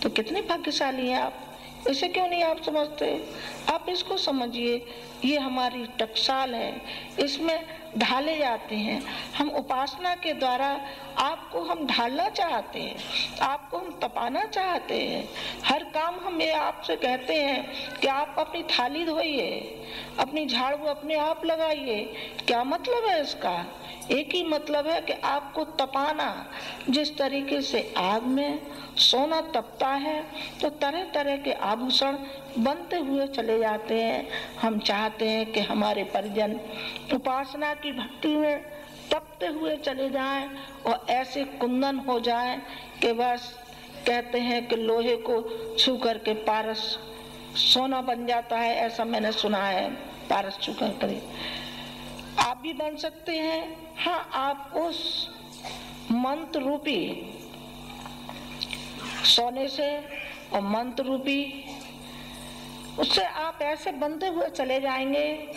S2: तो कितने भाग्यशाली हैं आप। इसे क्यों नहीं आप समझते? आप इसको समझिए। ये हमारी टकसाल है, इसमें ढाले जाते हैं। हम उपासना के द्वारा आपको हम ढालना चाहते हैं, आपको हम तपाना चाहते हैं। हर काम हम ये आपसे कहते हैं कि आप अपनी थाली धोइए, अपनी झाड़ू अपने आप लगाइए। क्या मतलब है इसका? एक ही मतलब है कि आपको तपाना। जिस तरीके से आग में सोना तपता है तो तरह तरह के आभूषण बनते हुए चले जाते हैं। हम चाहते हैं कि हमारे परिजन उपासना की भक्ति में तपते हुए चले जाएं और ऐसे कुंदन हो जाएं कि बस कहते हैं कि लोहे को छू करके पारस सोना बन जाता है। ऐसा मैंने सुना है, पारस छू कर करे। आप भी बन सकते हैं। हाँ, आप उस मंत्र रूपी सोने से और मंत्र रूपी उससे आप ऐसे बनते हुए चले जाएंगे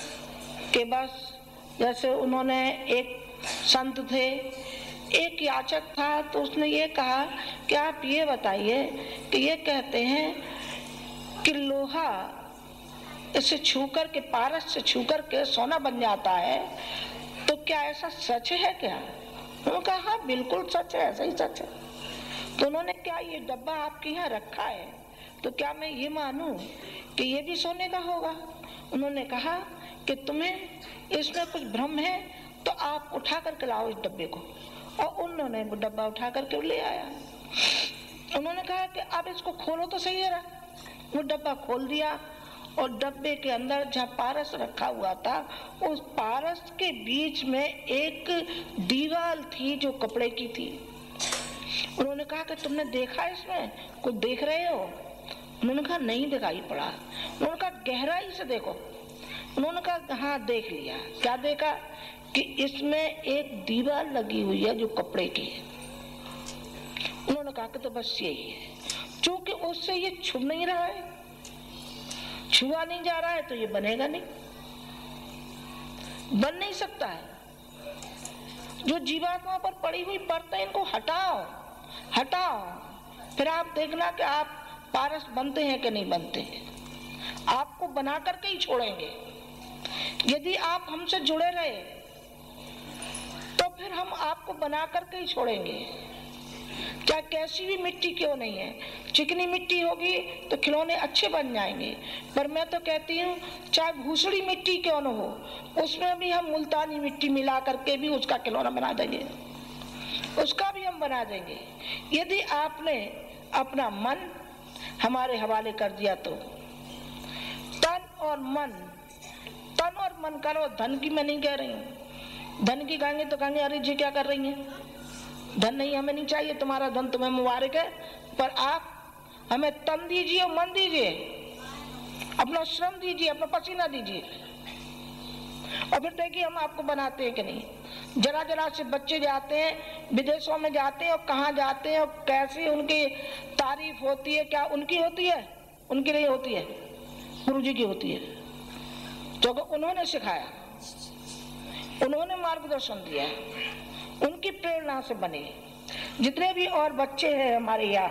S2: कि बस जैसे उन्होंने, एक संत थे, एक याचक था, तो उसने ये कहा कि आप ये बताइए कि ये कहते हैं कि लोहा इसे छूकर के, पारस से छूकर के सोना बन जाता है, तो क्या ऐसा सच है क्या? उन्होंने कहा हाँ बिल्कुल सच है, ऐसा ही सच है। तो उन्होंने, क्या ये डब्बा आपके यहाँ रखा है तो क्या मैं ये मानूं कि ये भी सोने का होगा? उन्होंने कहा कि तुम्हें इसमें कुछ भ्रम है तो आप उठा करके लाओ इस डब्बे को। और उन्होंने वो डब्बा उठा करके ले आया। उन्होंने कहा कि अब इसको खोलो तो सही है। वो डब्बा खोल दिया और डब्बे के अंदर जहाँ पारस रखा हुआ था, उस पारस के बीच में एक दीवार थी जो कपड़े की थी। उन्होंने कहा कि तुमने देखा इसमें कुछ देख रहे हो? उन्होंने कहा नहीं दिखाई पड़ा। उन्होंने कहा गहराई से देखो। उन्होंने कहा हाँ देख लिया। क्या देखा? कि इसमें एक दीवार लगी हुई है जो कपड़े की है। उन्होंने कहा कि तो बस यही है। चूंकि उससे ये छुप नहीं रहा है, छुआ नहीं जा रहा है, तो ये बनेगा नहीं, बन नहीं सकता है। जो जीवात्मा पर पड़ी हुई परतें, इनको हटाओ हटाओ, फिर आप देखना कि आप पारस बनते हैं कि नहीं बनते हैं। आपको बना करके ही छोड़ेंगे। यदि आप हमसे जुड़े रहे तो फिर हम आपको बना करके ही छोड़ेंगे। चाहे कैसी भी मिट्टी क्यों नहीं है, चिकनी मिट्टी होगी तो खिलौने अच्छे बन जाएंगे। पर मैं तो कहती हूँ चाहे भूसड़ी मिट्टी क्यों न हो, उसमें भी हम मुल्तानी मिट्टी मिला करके भी उसका खिलौना बना देंगे, उसका भी हम बना देंगे। यदि आपने अपना मन हमारे हवाले कर दिया तो तन और मन करो। धन की मैं नहीं कह रही हूँ। धन की कहेंगे तो कहेंगे अरे जी क्या कर रही हैं, धन नहीं, हमें नहीं चाहिए तुम्हारा धन, तुम्हें मुबारक है। पर आप हमें तन दीजिए, मन दीजिए, अपना श्रम दीजिए, अपना पसीना दीजिए, और फिर देखिए हम आपको बनाते हैं कि नहीं। जरा जरा से बच्चे जाते हैं, विदेशों में जाते हैं और कहाँ जाते हैं और कैसे उनकी तारीफ होती है। क्या उनकी होती है? उनकी नहीं होती है, गुरुजी की होती है। जो उन्होंने सिखाया, उन्होंने मार्गदर्शन दिया, उनकी प्रेरणा से बने। जितने भी और बच्चे हैं हमारे यहाँ,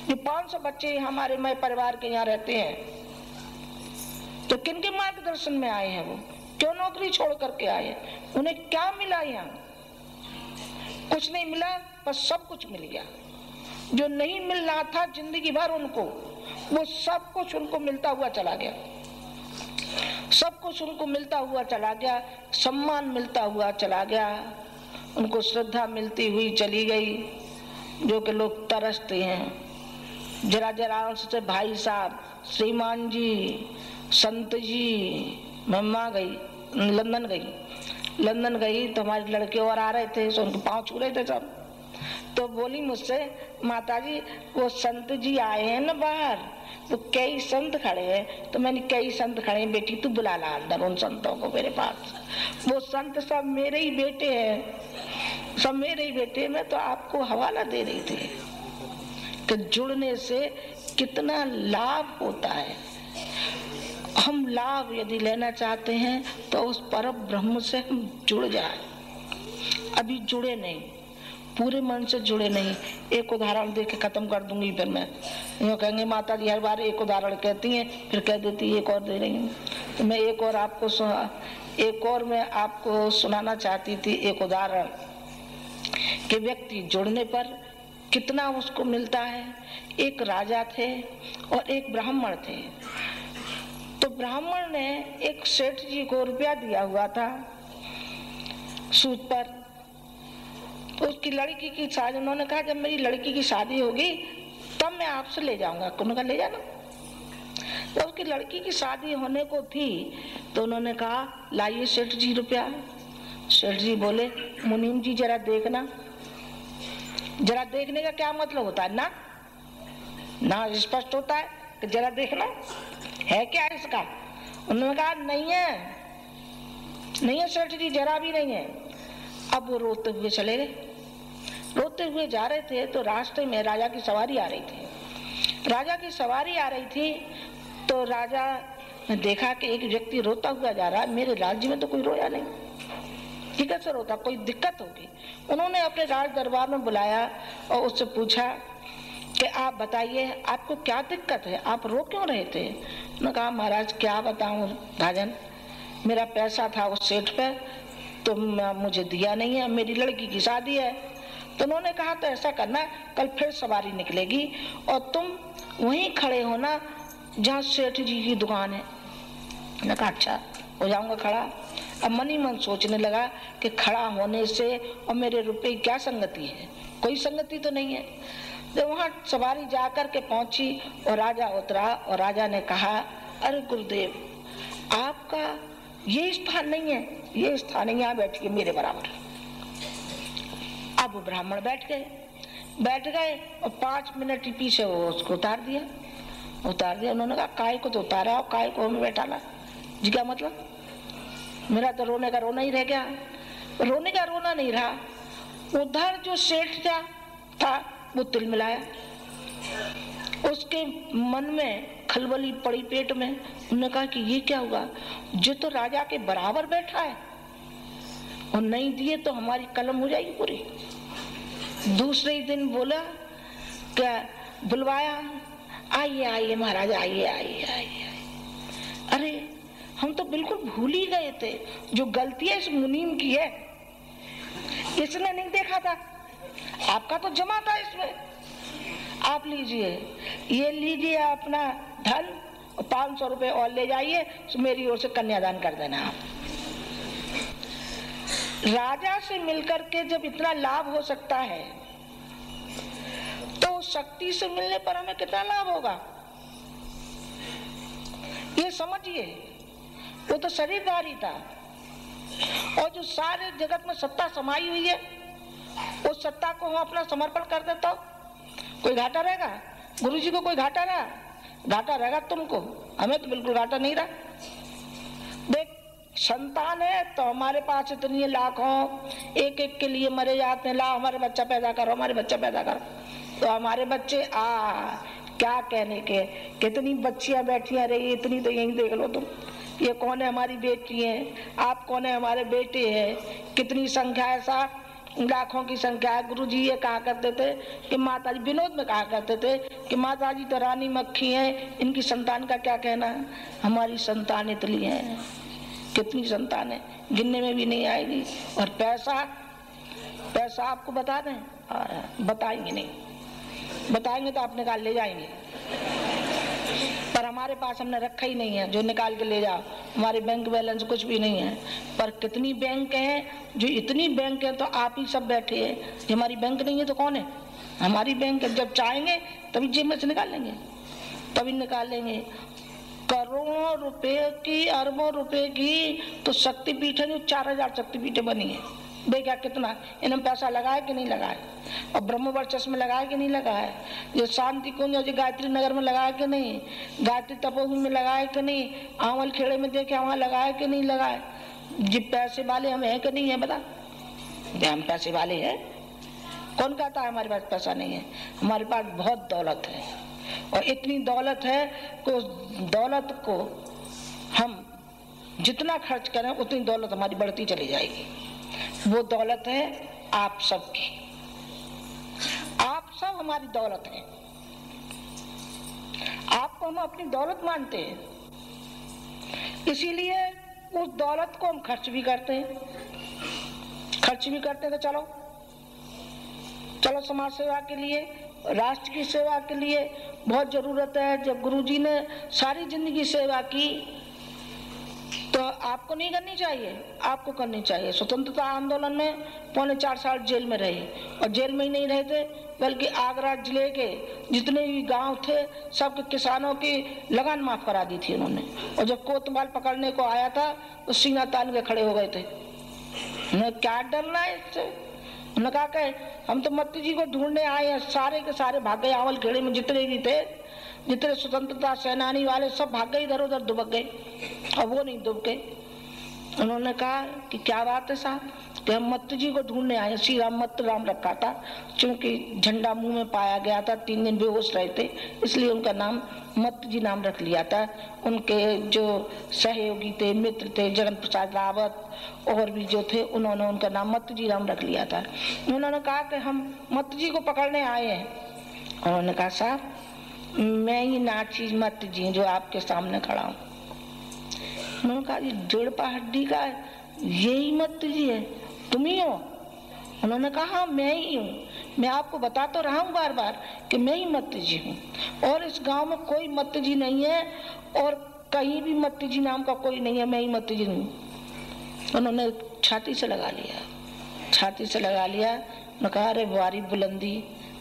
S2: जो 500 बच्चे हमारे मैं परिवार के यहाँ रहते हैं, तो किनके मार्गदर्शन में आए हैं? वो क्यों नौकरी छोड़ करके आए? उन्हें क्या मिला यहाँ? कुछ नहीं मिला, पर सब कुछ मिल गया। जो नहीं मिल रहा था जिंदगी भर उनको, वो सब कुछ उनको मिलता हुआ चला गया। सब कुछ उनको मिलता हुआ चला गया, सम्मान मिलता हुआ चला गया, उनको श्रद्धा मिलती हुई चली गई। जो कि लोग तरसते हैं जरा जरा से, भाई साहब, श्रीमान जी, संत जी। मम्मा गई लंदन गई तो हमारे लड़के और आ रहे थे, तो उनके पाँव छू रहे थे सब। तो बोली मुझसे, माताजी वो संत जी आए हैं ना बाहर, तो कई संत खड़े हैं। तो मैंने कई संत खड़े हैं बेटी, तू बुला ला अंदर उन संतों को मेरे पास। वो संत सब मेरे ही बेटे हैं, सब मेरे ही बेटे। मैं तो आपको हवाला दे रही थी कि जुड़ने से कितना लाभ होता है। हम लाभ यदि लेना चाहते हैं तो उस परम ब्रह्म से हम जुड़ जाए। अभी जुड़े नहीं, पूरे मन से जुड़े नहीं। एक उदाहरण दे के खत्म कर दूंगी, फिर मैं यूँ कहेंगे माता जी हर बार एक उदाहरण कहती हैं, फिर कह देती एक और दे रही हूँ। तो मैं एक और मैं आपको सुनाना चाहती थी एक उदाहरण कि व्यक्ति जुड़ने पर कितना उसको मिलता है। एक राजा थे और एक ब्राह्मण थे। तो ब्राह्मण ने एक सेठ जी को रुपया दिया हुआ था सूद पर। तो उसकी लड़की की शादी, उन्होंने कहा जब मेरी लड़की की शादी होगी तब मैं आपसे ले जाऊंगा। उन्होंने कहा ले जाना। तो उसकी लड़की की शादी होने को थी तो उन्होंने कहा लाइए सेठ जी रुपया। सेठ जी बोले मुनीम जी जरा देखना। जरा देखने का क्या मतलब होता है? ना स्पष्ट होता है कि जरा देखना है क्या इसका। उन्होंने कहा नहीं है सेठ जी, जरा भी नहीं है। अब वो रोते हुए चले गए। रोते हुए जा रहे थे तो रास्ते में राजा की सवारी आ रही थी। राजा की सवारी आ रही थी तो राजा ने देखा कि एक व्यक्ति रोता हुआ जा रहा है। मेरे राज्य में तो कोई रोया नहीं, ये कैसे रोता, कोई दिक्कत होगी। उन्होंने अपने राज दरबार में बुलाया और उससे पूछा कि आप बताइए आपको क्या दिक्कत है, आप रो क्यों रहे थे। उन्होंने कहा महाराज क्या बताऊं राजन, मेरा पैसा था उस सेठ पे तो मुझे दिया नहीं है, मेरी लड़की की शादी है। तो उन्होंने कहा तो ऐसा करना, कल फिर सवारी निकलेगी और तुम वहीं खड़े होना जहाँ सेठ जी की दुकान है। मैंने कहा अच्छा, हो जाऊंगा खड़ा। अब मन ही मन सोचने लगा कि खड़ा होने से और मेरे रुपए क्या संगति है, कोई संगति तो नहीं है। जब वहाँ सवारी जाकर के पहुंची और राजा उतरा और राजा ने कहा अरे गुरुदेव आपका ये स्थान नहीं है, ये स्थान है, यहाँ बैठिए मेरे बराबर। अब ब्राह्मण बैठ गए और 5 मिनट ही पीछे वो उसको उतार दिया। उन्होंने कहा काय को तो उतारा और काय को हमें बैठाना जी, क्या मतलब? मेरा तो रोने का रोना ही रह गया। रोने का रोना नहीं रहा, उधर जो सेठ था वो तिलमिलाया। उसके मन में खलबली पड़ी पेट में। उन्होंने कहा कि ये क्या हुआ, जो तो राजा के बराबर बैठा है और नहीं दिए तो हमारी कलम हो जाएगी पूरी। दूसरे ही दिन बोला क्या, बुलवाया, आइए महाराज आइए। अरे हम तो बिल्कुल भूल ही गए थे, जो गलती है इस मुनीम की है, इसने नहीं देखा था, आपका तो जमा था इसमें। आप लीजिए, ये लीजिए अपना धन, 500 रुपए और ले जाइए, मेरी ओर से कन्यादान कर देना आप। राजा से मिलकर के जब इतना लाभ हो सकता है तो शक्ति से मिलने पर हमें कितना लाभ होगा ये समझिए। वो तो शरीरधारी था और जो सारे जगत में सत्ता समाई हुई है उस सत्ता को हम अपना समर्पण कर देते तो कोई घाटा रहेगा? गुरुजी को कोई घाटा रहा? घाटा रहेगा तुमको, हमें तो बिल्कुल घाटा नहीं रहा। देख संतान है तो हमारे पास इतनी लाखों एक के लिए मरे जाते हैं, ला हमारे बच्चा पैदा करो, हमारे बच्चा पैदा करो। तो हमारे बच्चे क्या कहने के, कितनी बच्चियां बैठियां रही, इतनी तो यही देख लो तुम। ये कौन है हमारी बेटी है, आप कौन है हमारे बेटे हैं, कितनी संख्या है, 60 लाखों की संख्या है। गुरुजी ये कहा करते थे कि माताजी, विनोद में कहा करते थे कि माताजी तो रानी मक्खी हैं, इनकी संतान का क्या कहना है। हमारी संतान इतनी है, कितनी संतान है गिनने में भी नहीं आएगी। और पैसा आपको बता दें, बताएंगे नहीं, बताएंगे तो आप निकाल ले जाएंगे, पर हमारे पास हमने रखा ही नहीं है जो निकाल के ले जाओ। हमारे बैंक बैलेंस कुछ भी नहीं है। पर कितनी बैंक हैं, जो इतनी बैंक है तो आप ही सब बैठे हैं। हमारी बैंक नहीं है तो कौन है? हमारी बैंक है। जब चाहेंगे तभी जेब में से निकाल लेंगे, तभी निकाल लेंगे। करोड़ों रुपए की, अरबों रुपए की तो शक्तिपीठ है, जो 4000 शक्तिपीठें बनी है। देखा कितना इन्होंने पैसा लगाया कि नहीं लगाया, और ब्रह्मवर्चस्व में लगाया कि नहीं लगाया, जो शांति कुंज जो गायत्री नगर में लगाया कि नहीं, गायत्री तपोवन में लगाया कि नहीं, आंवल खेड़े में देखे वहां लगाया कि नहीं लगाया। जी पैसे वाले हम हैं कि नहीं है, बता। हम पैसे वाले हैं? कौन कहता है हमारे पास पैसा नहीं है? हमारे पास बहुत दौलत है, और इतनी दौलत है कि उस दौलत को हम जितना खर्च करें उतनी दौलत हमारी बढ़ती चली जाएगी। वो दौलत है आप सबकी, हमारी दौलत है, आपको हम अपनी दौलत मानते हैं, इसीलिए उस दौलत को हम खर्च भी करते हैं। तो चलो समाज सेवा के लिए, राष्ट्र की सेवा के लिए बहुत जरूरत है। जब गुरुजी ने सारी जिंदगी सेवा की तो आपको नहीं करनी चाहिए? आपको करनी चाहिए। स्वतंत्रता आंदोलन में 3.25 साल जेल में रहे, और जेल में ही नहीं रहे थे बल्कि आगरा जिले के जितने भी गांव थे सबके किसानों की लगान माफ करा दी थी उन्होंने। और जब कोतवाल पकड़ने को आया था तो सीना तान के खड़े हो गए थे। उन्हें क्या डरना है इससे? उन्होंने कहा कि हम तो मत्ती जी को ढूंढने आए हैं। सारे के सारे भाग गए, आवल खेड़े में जितने भी थे, जितने स्वतंत्रता सेनानी वाले सब भाग गए, इधर उधर दुबक गए, और वो नहीं दुबक गए। उन्होंने कहा कि क्या बात है साहब, कि हम मत्ती जी को ढूंढने आए। श्री राम मत राम रखा था, क्योंकि झंडा मुंह में पाया गया था, 3 दिन बेहोश रहे थे, इसलिए उनका नाम मत्त जी नाम रख लिया था। उनके जो सहयोगी थे, मित्र थे, जगन प्रसाद रावत और भी जो थे, उन्होंने उनका नाम मत्त जी राम रख लिया था। उन्होंने कहा कि हम मत्त जी को पकड़ने आए हैं। उन्होंने कहा साहब मैं ही नाची मत्त जी जो आपके सामने खड़ा हूँ। उन्होंने कहा ये 1.5 हड्डी का यही मत्त जी है, तुम ही हो? उन्होंने कहा हाँ मैं ही हूँ, मैं आपको बता तो रहा हूँ बार बार कि मैं ही मत्त जी हूँ, और इस गांव में कोई मत्त जी नहीं है, और कहीं भी मत्त जी नाम का कोई नहीं है, मैं ही मत्त जी हूँ। उन्होंने छाती से लगा लिया। उन्होंने कहा अरे वारी बुलंदी,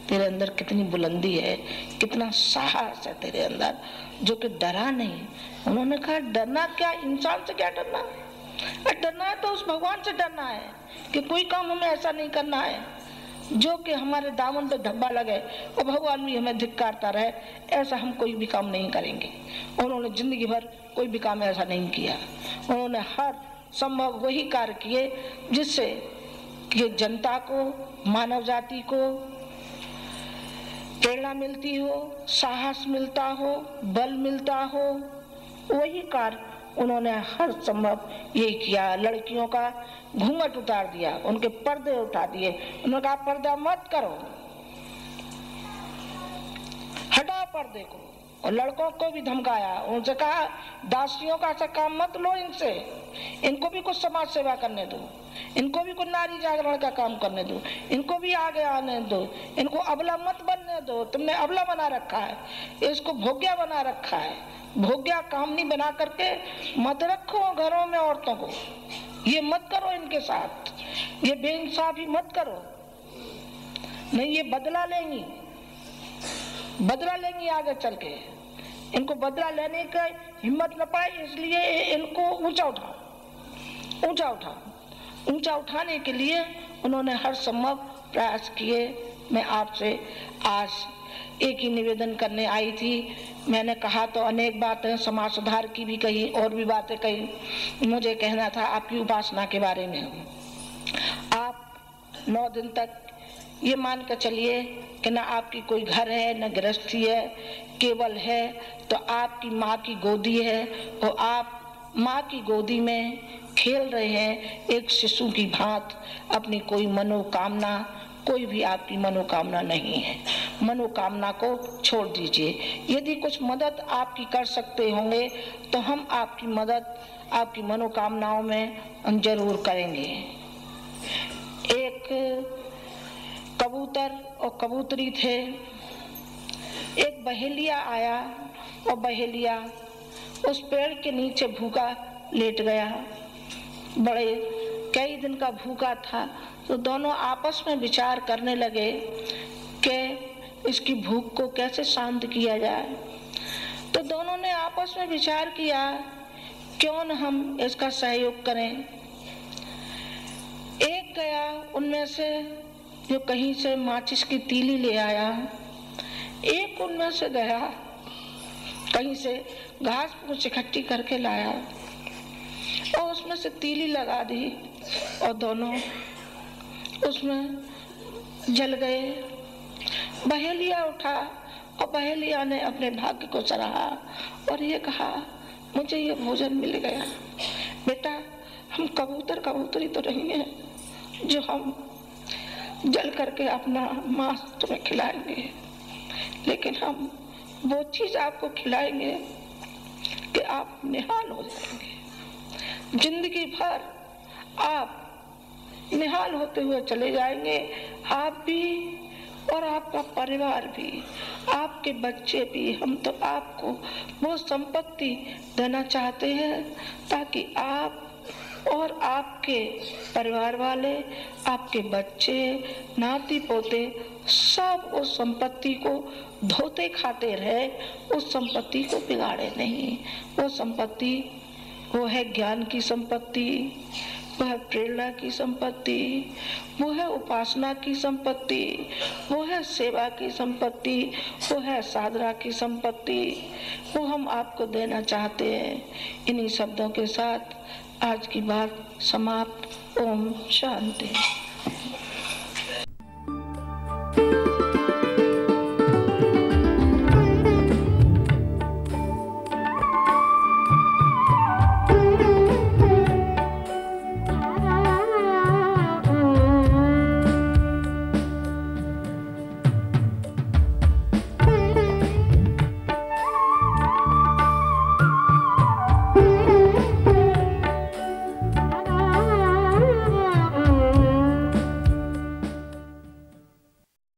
S2: तेरे अंदर कितनी बुलंदी है, कितना साहस है तेरे अंदर, जो कि डरा नहीं। उन्होंने कहा डरना क्या, इंसान से क्या डरना, डरना है तो उस भगवान से डरना है कि कोई काम हमें ऐसा नहीं करना है जो कि हमारे दामन पे धब्बा लगे और भगवान भी हमें धिक्कारता रहे। ऐसा हम कोई भी काम नहीं करेंगे। उन्होंने जिंदगी भर कोई भी काम ऐसा नहीं किया। उन्होंने हर संभव वही कार्य किए जिससे कि जनता को, मानव जाति को प्रेरणा मिलती हो, साहस मिलता हो, बल मिलता हो। वही कार्य उन्होंने हर संभव यही किया। लड़कियों का घूंघट उतार दिया, उनके पर्दे उठा दिए। उन्होंने कहा पर्दा मत करो, हटाओ पर्दे को। और लड़कों को भी धमकाया, उनसे कहा दासियों का ऐसा काम मत लो इनसे, इनको भी कुछ समाज सेवा करने दो, इनको भी कुछ नारी जागरण का काम करने दो, इनको भी आगे आने दो, इनको अबला मत बनने दो। तुमने अबला बना रखा है, इसको भोग्या बना रखा है। भोग्या कामनी बना करके मत रखो घरों में औरतों को, ये मत करो इनके साथ, ये बेइंसाफी मत करो, नहीं ये बदला लेंगी आगे चल के। इनको बदला लेने का हिम्मत न पाए, इसलिए इनको ऊंचा उठाने के लिए उन्होंने हर संभव प्रयास किए। मैं आपसे आज एक ही निवेदन करने आई थी। मैंने कहा तो अनेक बातें समाज सुधार की भी कही, और भी बातें कही। मुझे कहना था आपकी उपासना के बारे में। आप 9 दिन तक ये मान कर चलिए कि न आपकी कोई घर है, न गृहस्थी है, केवल है तो आपकी माँ की गोदी है, और आप माँ की गोदी में खेल रहे हैं एक शिशु की भांति। अपनी कोई मनोकामना, कोई भी आपकी मनोकामना नहीं है, मनोकामना को छोड़ दीजिए। यदि कुछ मदद आपकी कर सकते होंगे तो हम आपकी मदद आपकी मनोकामनाओं में हम जरूर करेंगे। एक कबूतर और कबूतरी थे। एक बहेलिया आया और बहेलिया उस पेड़ के नीचे भूखा लेट गया। बड़े कई दिन का भूखा था, तो दोनों आपस में विचार करने लगे कि इसकी भूख को कैसे शांत किया जाए। तो दोनों ने आपस में विचार किया क्यों न हम इसका सहयोग करें। एक गया उनमें से जो कहीं से माचिस की तीली ले आया, एक उनमें से गया कहीं से घास फूस इकट्ठी करके लाया और उसमें से तीली लगा दी, और दोनों उसमें जल गए। बहेलिया उठा और बहेलिया ने अपने भाग्य को सराहा और ये कहा मुझे ये भोजन मिल गया। बेटा हम कबूतर कबूतरी तो नहीं है जो हम जल करके अपना मांस तुम्हें खिलाएंगे, लेकिन हम वो चीज आपको खिलाएंगे कि आप निहाल हो जाएंगे। जिंदगी भर आप निहाल होते हुए चले जाएंगे, आप भी और आपका परिवार भी, आपके बच्चे भी। हम तो आपको वो संपत्ति देना चाहते हैं ताकि आप और आपके परिवार वाले, आपके बच्चे, नाती पोते सब उस संपत्ति को धोते खाते रहे, उस संपत्ति को बिगाड़े नहीं। वो संपत्ति वो है ज्ञान की संपत्ति, वो है प्रेरणा की संपत्ति, वो है उपासना की संपत्ति, वो है सेवा की संपत्ति, वो है साधना की संपत्ति। वो हम आपको देना चाहते हैं। इन्हीं शब्दों के साथ आज की बात समाप्त। ओम शांति।